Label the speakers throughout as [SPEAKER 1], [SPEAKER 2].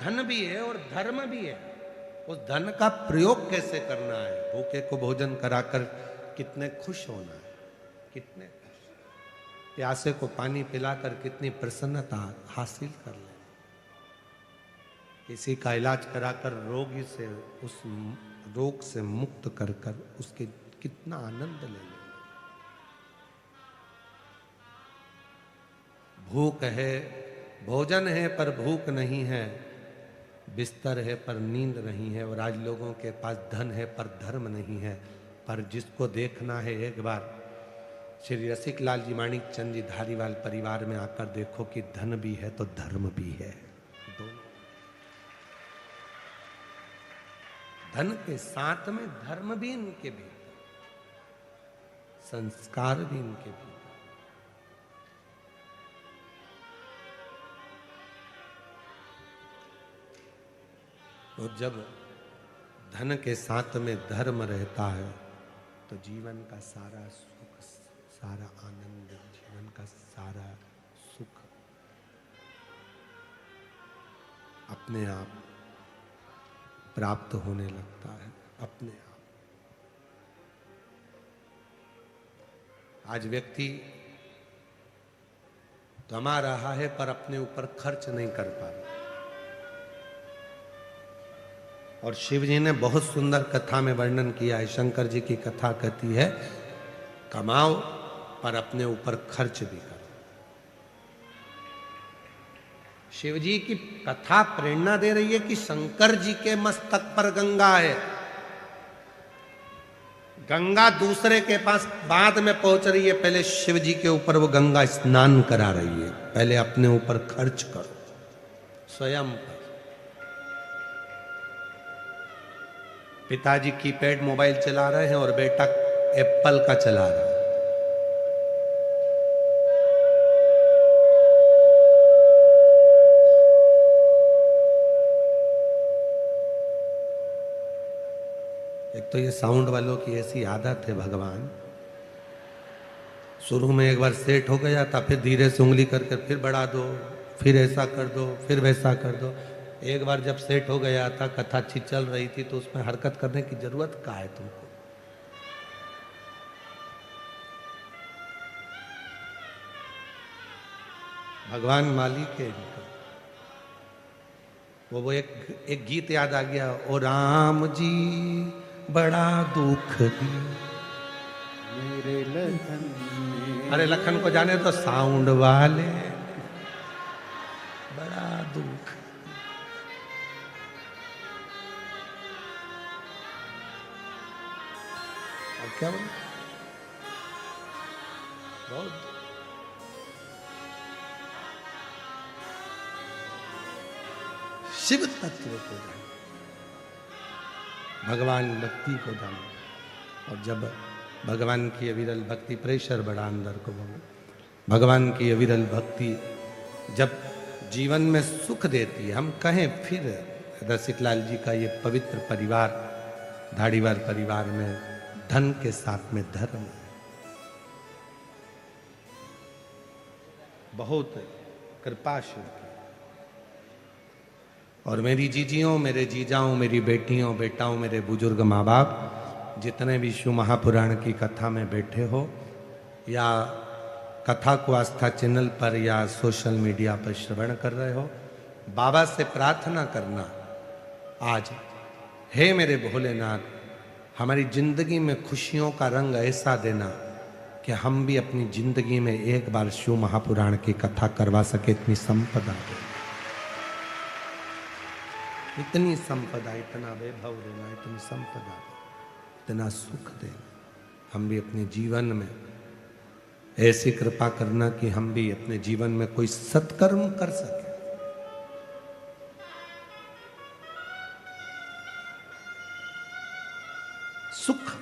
[SPEAKER 1] धन भी है और धर्म भी है। उस धन का प्रयोग कैसे करना है, भूखे को भोजन कराकर कितने खुश होना है, कितने प्यासे को पानी पिलाकर कितनी प्रसन्नता हासिल कर ले, किसी का इलाज कराकर रोगी से उस रोग से मुक्त कर कर उसके कितना आनंद ले ले। भूख है, भोजन है पर भूख नहीं है, बिस्तर है पर नींद नहीं है, और आज लोगों के पास धन है पर धर्म नहीं है। पर जिसको देखना है एक बार श्री रसिक लाल जी माणिक चंद जी धारीवाल परिवार में आकर देखो कि धन भी है तो धर्म भी है। दोनों धन के साथ में धर्म भी इनके भीतर, संस्कार भी इनके भीतर। तो जब धन के साथ में धर्म रहता है तो जीवन का सारा सुख, सारा आनंद, जीवन का सारा सुख अपने आप प्राप्त होने लगता है, अपने आप। आज व्यक्ति कमा रहा है पर अपने ऊपर खर्च नहीं कर पा रहा। और शिव जी ने बहुत सुंदर कथा में वर्णन किया है। शंकर जी की कथा कहती है, कमाओ पर अपने ऊपर खर्च भी करो। शिव जी की कथा प्रेरणा दे रही है कि शंकर जी के मस्तक पर गंगा है, गंगा दूसरे के पास बाद में पहुंच रही है, पहले शिव जी के ऊपर वो गंगा स्नान करा रही है। पहले अपने ऊपर खर्च करो, स्वयं पर। पिताजी कीपैड मोबाइल चला रहे हैं और बेटा एप्पल का चला रहा है। एक तो ये साउंड वालों की ऐसी आदत है, भगवान शुरू में एक बार सेट हो गया था, फिर धीरे से उंगली करके फिर बढ़ा दो, फिर ऐसा कर दो, फिर वैसा कर दो। एक बार जब सेट हो गया था, कथा अच्छी चल रही थी, तो उसमें हरकत करने की जरूरत क्या है तुमको? भगवान मालिक है इनका। वो एक गीत याद आ गया, ओ राम जी बड़ा दुख दी
[SPEAKER 2] मेरे लखन।
[SPEAKER 1] अरे लखन को जाने तो साउंड वाले, बड़ा दुख। और क्या बोले? बहुत शिव तत्व को जाने, भगवान भक्ति को जाने। और जब भगवान की अविरल भक्ति, प्रेशर बड़ा अंदर को, भगवान की अविरल भक्ति जब जीवन में सुख देती है। हम कहें फिर रसिकलाल जी का ये पवित्र परिवार, धाड़ीवाल परिवार में धन के साथ में धर्म है। बहुत कृपा शिव की। और मेरी जीजियों, मेरे जीजाओं, मेरी बेटियों, बेटाओं, मेरे बुजुर्ग माँ बाप, जितने भी शिव महापुराण की कथा में बैठे हो या कथा को आस्था चैनल पर या सोशल मीडिया पर श्रवण कर रहे हो, बाबा से प्रार्थना करना आज, हे मेरे भोलेनाथ, हमारी जिंदगी में खुशियों का रंग ऐसा देना कि हम भी अपनी जिंदगी में एक बार शिव महापुराण की कथा करवा सके। इतनी संपदा दे, इतनी संपदा, इतना वैभव देना, इतनी संपदा, इतना सुख देना। हम भी अपने जीवन में ऐसी कृपा करना कि हम भी अपने जीवन में कोई सत्कर्म कर सके। सुख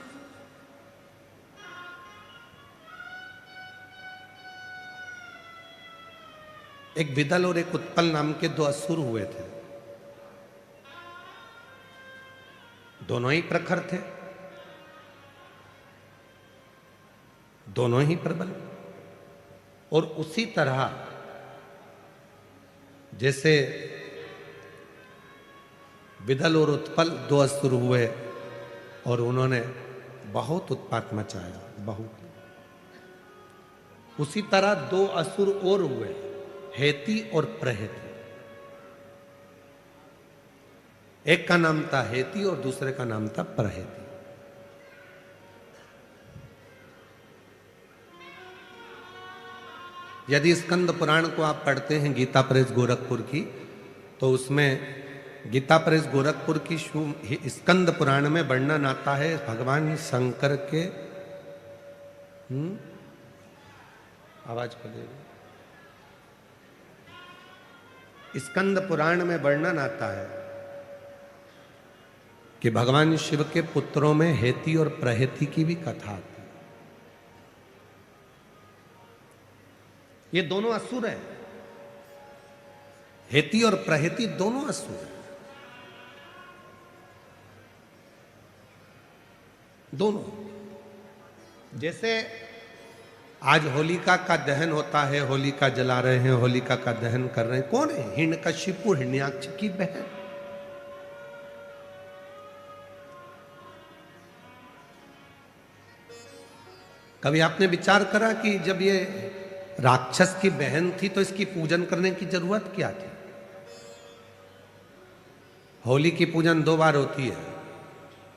[SPEAKER 1] एक विदल और एक उत्पल नाम के दो असुर हुए थे। दोनों ही प्रखर थे, दोनों ही प्रबल। और उसी तरह जैसे विदल और उत्पल दो असुर हुए और उन्होंने बहुत उत्पात मचाया, बहुत। उसी तरह दो असुर और हुए, हेती और प्रहेती। एक का नाम था हेती और दूसरे का नाम था प्रहेती। यदि स्कंद पुराण को आप पढ़ते हैं गीता प्रेस गोरखपुर की, तो उसमें गीता प्रेस गोरखपुर की स्कंद पुराण में वर्णन आता है भगवान शंकर के आवाज को दे। स्कंद पुराण में वर्णन आता है कि भगवान शिव के पुत्रों में हेती और प्रहेती की भी कथा आती है। ये दोनों असुर हैं, हेती और प्रहेती दोनों असुर हैं, दोनों। जैसे आज होलिका का दहन होता है, होलिका जला रहे हैं, होलिका का दहन कर रहे हैं, कौन है? हिरण्यकशिपु, हिरण्याक्ष की बहन। कभी आपने विचार करा कि जब ये राक्षस की बहन थी तो इसकी पूजन करने की जरूरत क्या थी? होली की पूजन दो बार होती है,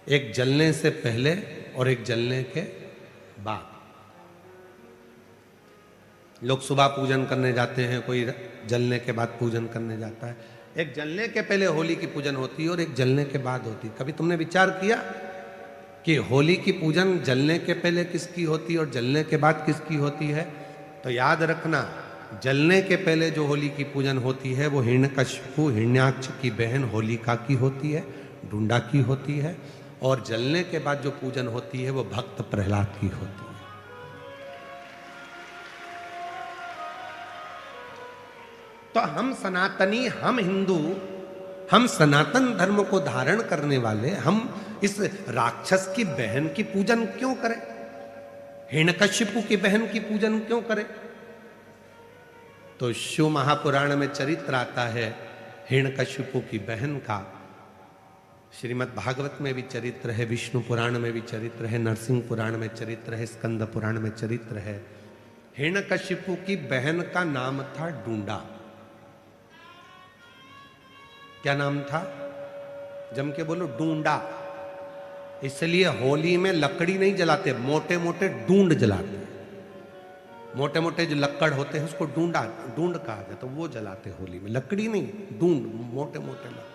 [SPEAKER 1] एक जलने से पहले और एक जलने के बाद। लोग सुबह पूजन करने जाते हैं, कोई जलने के बाद पूजन करने जाता है। एक जलने के पहले होली की पूजन होती है और एक जलने के बाद होती है। कभी तुमने विचार किया कि होली की पूजन जलने के पहले किसकी होती है और जलने के बाद किसकी होती है? तो याद रखना, जलने के पहले जो होली की पूजन होती है वो हिरण्यकशिपु, हिरण्याक्ष की बहन होलिका की होती है, ढूंढा की होती है। और जलने के बाद जो पूजन होती है वो भक्त प्रहलाद की होती है। तो हम सनातनी, हम हिंदू, हम सनातन धर्म को धारण करने वाले, हम इस राक्षस की बहन की पूजन क्यों करें? हिरण्यकशिपु की बहन की पूजन क्यों करें? तो शिव महापुराण में चरित्र आता है हिरण्यकशिपु की बहन का। श्रीमद् भागवत में भी चरित्र है, विष्णु पुराण में भी चरित्र है, नरसिंह पुराण में चरित्र है, स्कंद पुराण में चरित्र है। हिरण्यकशिपु की बहन का नाम था ढूंढा। क्या नाम था? जम के बोलो, ढूंढा। इसलिए होली में लकड़ी नहीं जलाते, मोटे मोटे ढूंढ जलाते। मोटे मोटे जो लक्कड़ होते हैं उसको ढूंढ कहा जाता, तो वो जलाते होली में। लकड़ी नहीं, ढूंढ, मोटे मोटे लक्कड़।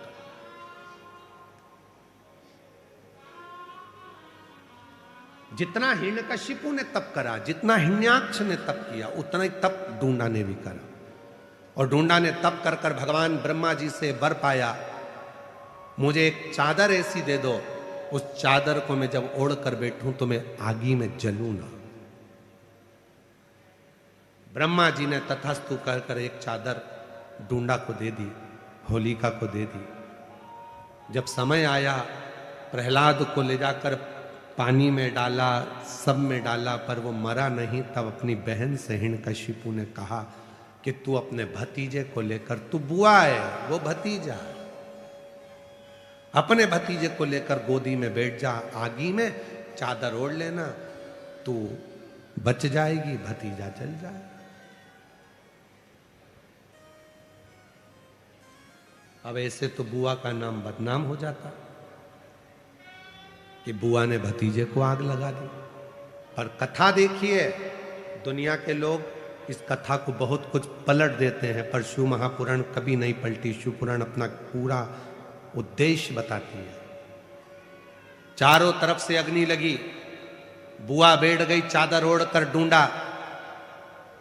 [SPEAKER 1] जितना हिरण्यकशिपु ने तप करा, जितना हिरण्याक्ष ने तप किया, उतना ही तप ढूंढा ने भी करा। और ढूंढा ने तप कर कर भगवान ब्रह्मा जी से वर पाया, मुझे एक चादर ऐसी दे दो, उस चादर को मैं जब ओढ़ कर बैठूं तो मैं आगी में जलूं ना। ब्रह्मा जी ने तथास्तु कहकर एक चादर ढूंढा को दे दी, होलिका को दे दी। जब समय आया, प्रहलाद को ले जाकर पानी में डाला, सब में डाला, पर वो मरा नहीं। तब अपनी बहन से हिरण्यकशिपु ने कहा कि तू अपने भतीजे को लेकर, तू बुआ है, वो भतीजा, अपने भतीजे को लेकर गोदी में बैठ जा, आगी में चादर ओढ़ लेना, तू बच जाएगी, भतीजा जल जाए। अब ऐसे तो बुआ का नाम बदनाम हो जाता कि बुआ ने भतीजे को आग लगा दी। पर कथा देखिए, दुनिया के लोग इस कथा को बहुत कुछ पलट देते हैं, पर शिव महापुराण कभी नहीं पलटी। शिव पुराण अपना पूरा उद्देश्य बताती है। चारों तरफ से अग्नि लगी, बुआ बैठ गई चादर ओढ़कर, ढूंढा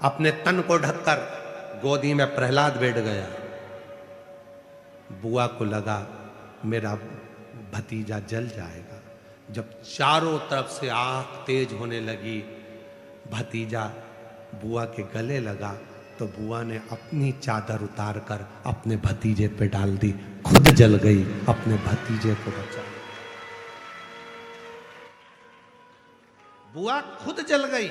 [SPEAKER 1] अपने तन को ढककर, गोदी में प्रहलाद बैठ गया। बुआ को लगा मेरा भतीजा जल जाएगा। जब चारों तरफ से आग तेज होने लगी, भतीजा बुआ के गले लगा, तो बुआ ने अपनी चादर उतारकर अपने भतीजे पे डाल दी, खुद जल गई, अपने भतीजे को बचा। बुआ खुद जल गई,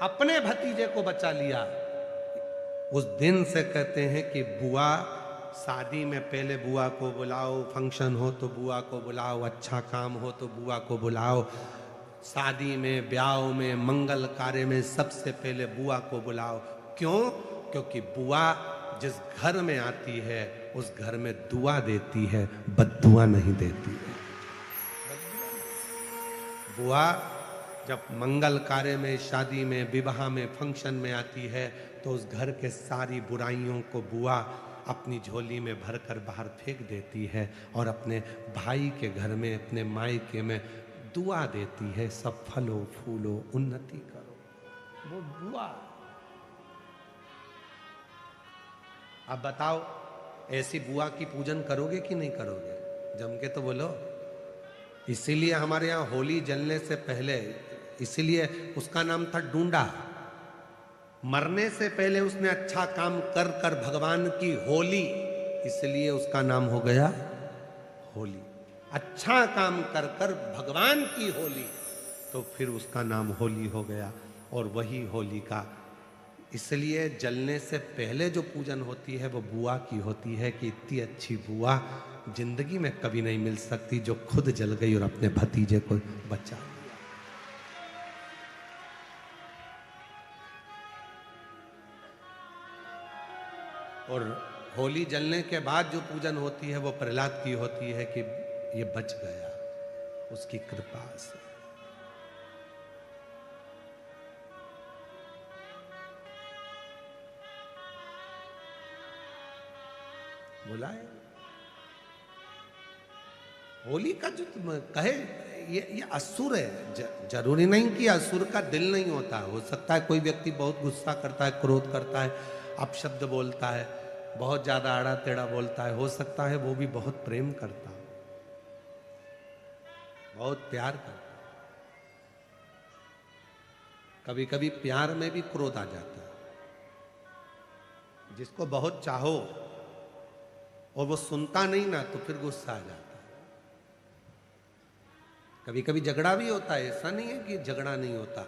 [SPEAKER 1] अपने भतीजे को बचा लिया। उस दिन से कहते हैं कि बुआ शादी में पहले बुआ को बुलाओ, फंक्शन हो तो बुआ को बुलाओ, अच्छा काम हो तो बुआ को बुलाओ, शादी में, ब्याह में, मंगल कार्य में सबसे पहले बुआ को बुलाओ। क्यों? क्योंकि बुआ जिस घर में आती है उस घर में दुआ देती है, बद्दुआ नहीं देती है। बुआ जब मंगल कार्य में, शादी में, विवाह में, फंक्शन में आती है तो उस घर के सारी बुराइयों को बुआ अपनी झोली में भरकर बाहर फेंक देती है और अपने भाई के घर में, अपने मायके में दुआ देती है, सब फलो फूलो, उन्नति करो। वो बुआ। अब बताओ, ऐसी बुआ की पूजन करोगे कि नहीं करोगे? जम के तो बोलो। इसीलिए हमारे यहाँ होली जलने से पहले, इसीलिए उसका नाम था डूंडा। मरने से पहले उसने अच्छा काम कर कर भगवान की होली, इसलिए उसका नाम हो गया होली। अच्छा काम कर कर भगवान की होली, तो फिर उसका नाम होली हो गया। और वही होली का, इसलिए जलने से पहले जो पूजन होती है वो बुआ की होती है कि इतनी अच्छी बुआ जिंदगी में कभी नहीं मिल सकती जो खुद जल गई और अपने भतीजे को बचा लिया। और होली जलने के बाद जो पूजन होती है वो प्रहलाद की होती है कि ये बच गया उसकी कृपा से। बुलाए होली का जो तुम कहे, ये असुर है। जरूरी नहीं कि असुर का दिल नहीं होता। हो सकता है कोई व्यक्ति बहुत गुस्सा करता है, क्रोध करता है, अपशब्द बोलता है, बहुत ज्यादा आड़ा टेढ़ा बोलता है। हो सकता है वो भी बहुत प्रेम करता है, बहुत प्यार करता है। कभी कभी प्यार में भी क्रोध आ जाता है। जिसको बहुत चाहो और वो सुनता नहीं ना, तो फिर गुस्सा आ जाता है। कभी कभी झगड़ा भी होता है, ऐसा नहीं है कि झगड़ा नहीं होता।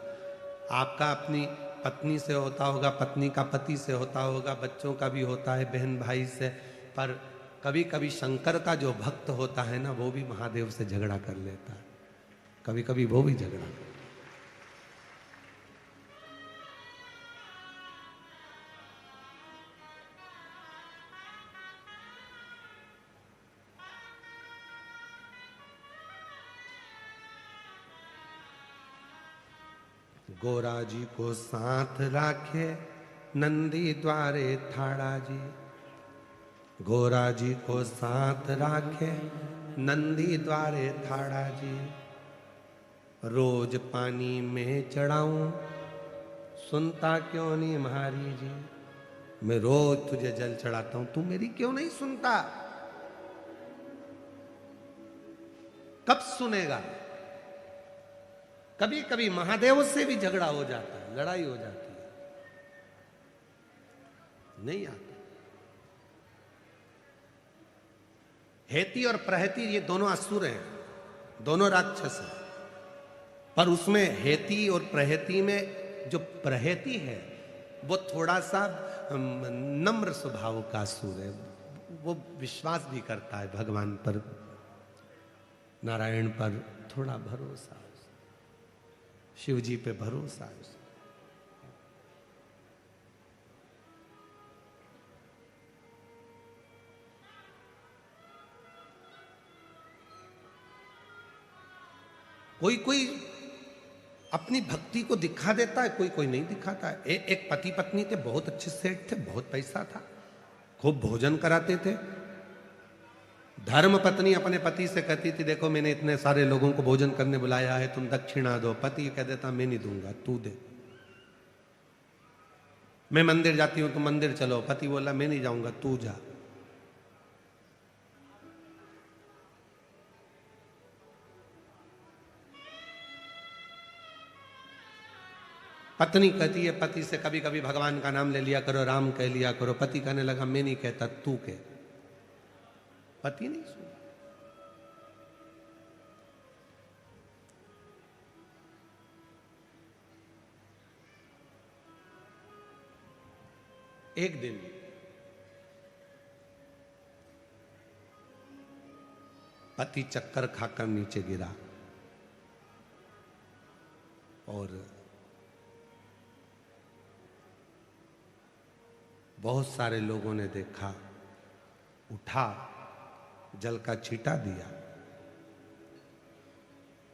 [SPEAKER 1] आपका अपनी पत्नी से होता होगा, पत्नी का पति से होता होगा, बच्चों का भी होता है, बहन भाई से। पर कभी कभी शंकर का जो भक्त होता है ना, वो भी महादेव से झगड़ा कर लेता है। कभी कभी वो भी झगड़ा करता है। गोरा जी को साथ राखे नंदी द्वारे थाड़ा जी। गोरा जी को साथ राखे नंदी द्वारे थाड़ा जी। रोज पानी में चढ़ाऊं सुनता क्यों नहीं म्हारी जी। मैं रोज तुझे जल चढ़ाता हूं, तू मेरी क्यों नहीं सुनता? कब सुनेगा? कभी कभी महादेव से भी झगड़ा हो जाता है, लड़ाई हो जाती है, नहीं आता। हेती और प्रहती ये दोनों असुर हैं, दोनों राक्षस हैं। पर उसमें हेती और प्रहती में जो प्रहती है वो थोड़ा सा नम्र स्वभाव का असुर है। वो विश्वास भी करता है भगवान पर, नारायण पर थोड़ा भरोसा, शिव जी पे भरोसा है। कोई कोई अपनी भक्ति को दिखा देता है, कोई कोई नहीं दिखाता है। एक पति पत्नी थे, बहुत अच्छे सेठ थे, बहुत पैसा था, खूब भोजन कराते थे। धर्म पत्नी अपने पति से कहती थी, देखो मैंने इतने सारे लोगों को भोजन करने बुलाया है, तुम दक्षिणा दो। पति कह देता, मैं नहीं दूंगा, तू दे। मैं मंदिर जाती हूं, तुम मंदिर चलो। पति बोला, मैं नहीं जाऊंगा, तू जा। पत्नी कहती है पति से, कभी कभी भगवान का नाम ले लिया करो, राम कह लिया करो। पति कहने लगा, मैं नहीं कहता, तू कह। पति नहीं सुना। एक दिन पति चक्कर खाकर नीचे गिरा और बहुत सारे लोगों ने देखा, उठा, जल का छींटा दिया।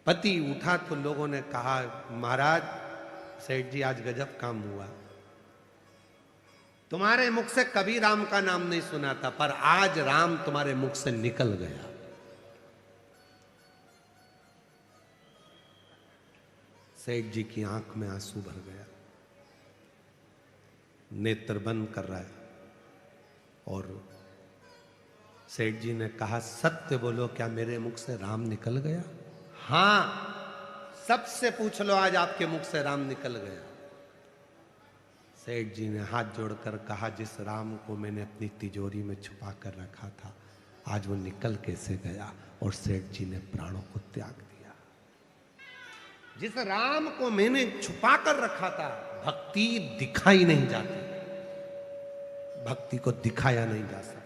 [SPEAKER 1] पति उठा तो लोगों ने कहा, महाराज सेठ जी आज गजब काम हुआ, तुम्हारे मुख से कभी राम का नाम नहीं सुना था, पर आज राम तुम्हारे मुख से निकल गया। सेठ जी की आंख में आंसू भर गया, नेत्र बंद कर रहा है और सेठ जी ने कहा, सत्य बोलो, क्या मेरे मुख से राम निकल गया? हां, सबसे पूछ लो, आज आपके मुख से राम निकल गया। सेठ जी ने हाथ जोड़कर कहा, जिस राम को मैंने अपनी तिजोरी में छुपा कर रखा था, आज वो निकल कैसे गया? और सेठ जी ने प्राणों को त्याग दिया। जिस राम को मैंने छुपा कर रखा था, भक्ति दिखाई नहीं जाती, भक्ति को दिखाया नहीं जा सकता।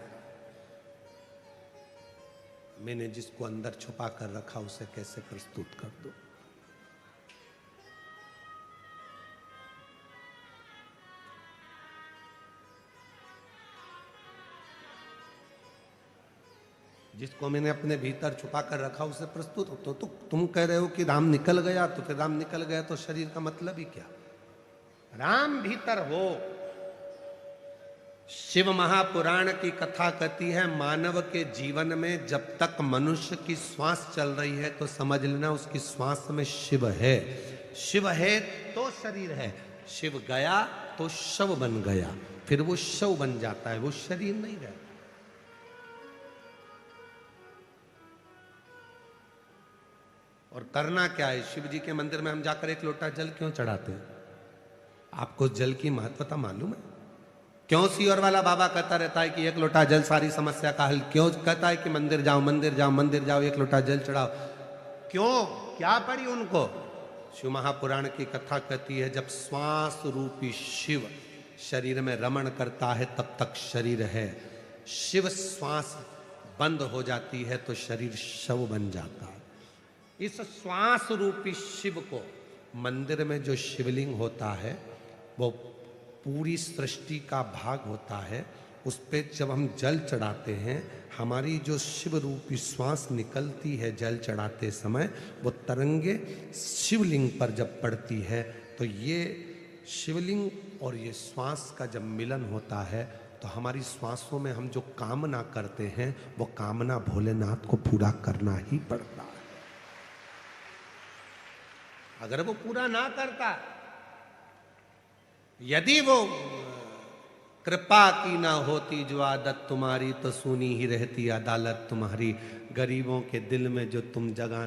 [SPEAKER 1] मैंने जिसको अंदर छुपा कर रखा, उसे कैसे प्रस्तुत कर दूं? जिसको मैंने अपने भीतर छुपा कर रखा, उसे प्रस्तुत हो। तो तुम कह रहे हो कि राम निकल गया, तो फिर राम निकल गया तो शरीर का मतलब ही क्या? राम भीतर हो। शिव महापुराण की कथा कहती है, मानव के जीवन में जब तक मनुष्य की श्वास चल रही है तो समझ लेना उसकी श्वास में शिव है। शिव है तो शरीर है, शिव गया तो शव बन गया, फिर वो शव बन जाता है, वो शरीर नहीं रहता। और करना क्या है? शिव जी के मंदिर में हम जाकर एक लोटा जल क्यों चढ़ाते हैं? आपको जल की महत्वता मालूम है? क्यों सीहोर वाला बाबा कहता रहता है कि एक लोटा जल सारी समस्या का हल? क्यों कहता है कि मंदिर जाओ, मंदिर जाओ, मंदिर जाओ, एक लोटा जल चढ़ाओ? क्यों? क्या पड़ी उनको? शिव महापुराण की कथा कहती है, जब श्वास रूपी शिव शरीर में रमण करता है तब तक शरीर है। शिव श्वास बंद हो जाती है तो शरीर शव बन जाता है। इस श्वास रूपी शिव को मंदिर में जो शिवलिंग होता है, वो पूरी सृष्टि का भाग होता है। उस पे जब हम जल चढ़ाते हैं, हमारी जो शिव रूपी श्वास निकलती है जल चढ़ाते समय, वो तरंगे शिवलिंग पर जब पड़ती है तो ये शिवलिंग और ये श्वास का जब मिलन होता है तो हमारी श्वासों में हम जो कामना करते हैं, वो कामना भोलेनाथ को पूरा करना ही पड़ता है। अगर वो पूरा ना करता, यदि वो कृपा की ना होती जो आदत तुम्हारी, तो सुनी ही रहती अदालत तुम्हारी। गरीबों के दिल में जो तुम जगा